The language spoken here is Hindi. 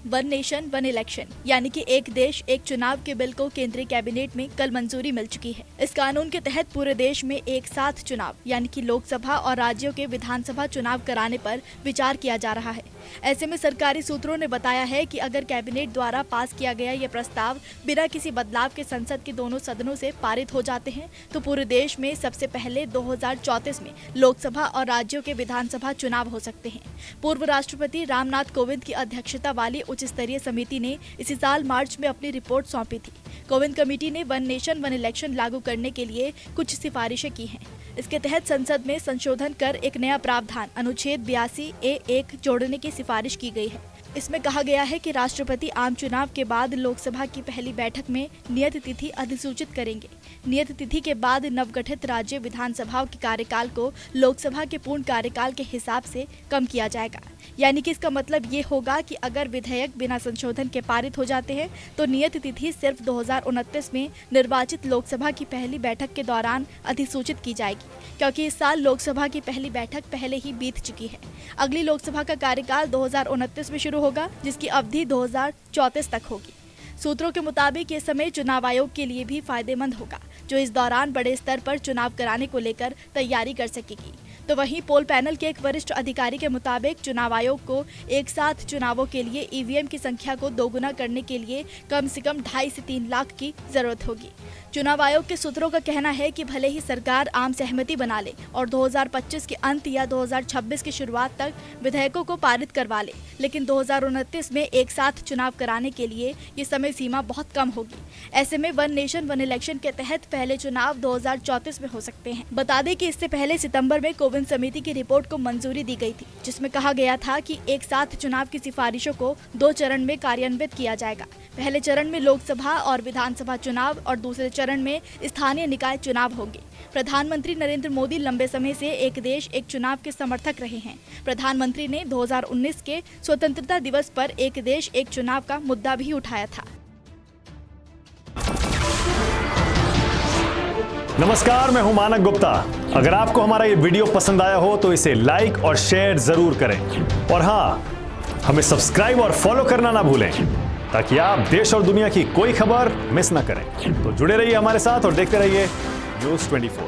वन नेशन वन इलेक्शन यानी कि एक देश एक चुनाव के बिल को केंद्रीय कैबिनेट में कल मंजूरी मिल चुकी है। इस कानून के तहत पूरे देश में एक साथ चुनाव यानी कि लोकसभा और राज्यों के विधानसभा चुनाव कराने पर विचार किया जा रहा है। ऐसे में सरकारी सूत्रों ने बताया है कि अगर कैबिनेट द्वारा पास किया गया ये प्रस्ताव बिना किसी बदलाव के संसद के दोनों सदनों से पारित हो जाते हैं तो पूरे देश में सबसे पहले 2034 में लोकसभा और राज्यों के विधानसभा चुनाव हो सकते हैं। पूर्व राष्ट्रपति रामनाथ कोविंद की अध्यक्षता वाली उच्च स्तरीय समिति ने इसी साल मार्च में अपनी रिपोर्ट सौंपी थी। कोविंद कमेटी ने वन नेशन वन इलेक्शन लागू करने के लिए कुछ सिफारिशें की हैं। इसके तहत संसद में संशोधन कर एक नया प्रावधान अनुच्छेद 82A1 जोड़ने की सिफारिश की गई है। इसमें कहा गया है कि राष्ट्रपति आम चुनाव के बाद लोकसभा की पहली बैठक में नियत तिथि अधिसूचित करेंगे। नियत तिथि के बाद नवगठित राज्य विधानसभाओं के कार्यकाल को लोकसभा के पूर्ण कार्यकाल के हिसाब से कम किया जाएगा। यानी कि इसका मतलब ये होगा कि अगर विधेयक बिना संशोधन के पारित हो जाते हैं तो नियत तिथि सिर्फ 2029 में निर्वाचित लोकसभा की पहली बैठक के दौरान अधिसूचित की जाएगी, क्योंकि इस साल लोकसभा की पहली बैठक पहले ही बीत चुकी है। अगली लोकसभा का कार्यकाल 2029 में शुरू होगा, जिसकी अवधि 2034 तक होगी। सूत्रों के मुताबिक ये समय चुनाव आयोग के लिए भी फायदेमंद होगा, जो इस दौरान बड़े स्तर पर चुनाव कराने को लेकर तैयारी कर सकेगी। तो वहीं पोल पैनल के एक वरिष्ठ अधिकारी के मुताबिक चुनाव आयोग को एक साथ चुनावों के लिए ईवीएम की संख्या को दोगुना करने के लिए कम से कम 2.5 से 3 लाख की जरूरत होगी। चुनाव आयोग के सूत्रों का कहना है कि भले ही सरकार आम सहमति बना ले और 2025 के अंत या 2026 की शुरुआत तक विधेयकों को पारित करवा ले, लेकिन 2029 में एक साथ चुनाव कराने के लिए ये समय सीमा बहुत कम होगी। ऐसे में वन नेशन वन इलेक्शन के तहत पहले चुनाव 2034 में हो सकते हैं। बता दें कि इससे पहले सितंबर में कोविंद समिति की रिपोर्ट को मंजूरी दी गई थी, जिसमें कहा गया था कि एक साथ चुनाव की सिफारिशों को 2 चरण में कार्यान्वित किया जाएगा। पहले चरण में लोकसभा और विधानसभा चुनाव और दूसरे चरण में स्थानीय निकाय चुनाव होंगे। प्रधानमंत्री नरेंद्र मोदी लंबे समय से एक देश एक चुनाव के समर्थक रहे हैं। प्रधानमंत्री ने 2019 के स्वतंत्रता दिवस पर एक देश एक चुनाव का मुद्दा भी उठाया था। नमस्कार, मैं हूं मानक गुप्ता। अगर आपको हमारा ये वीडियो पसंद आया हो तो इसे लाइक और शेयर जरूर करें, और हाँ, हमें सब्सक्राइब और फॉलो करना ना भूलें ताकि आप देश और दुनिया की कोई खबर मिस ना करें। तो जुड़े रहिए हमारे साथ और देखते रहिए न्यूज़ 24।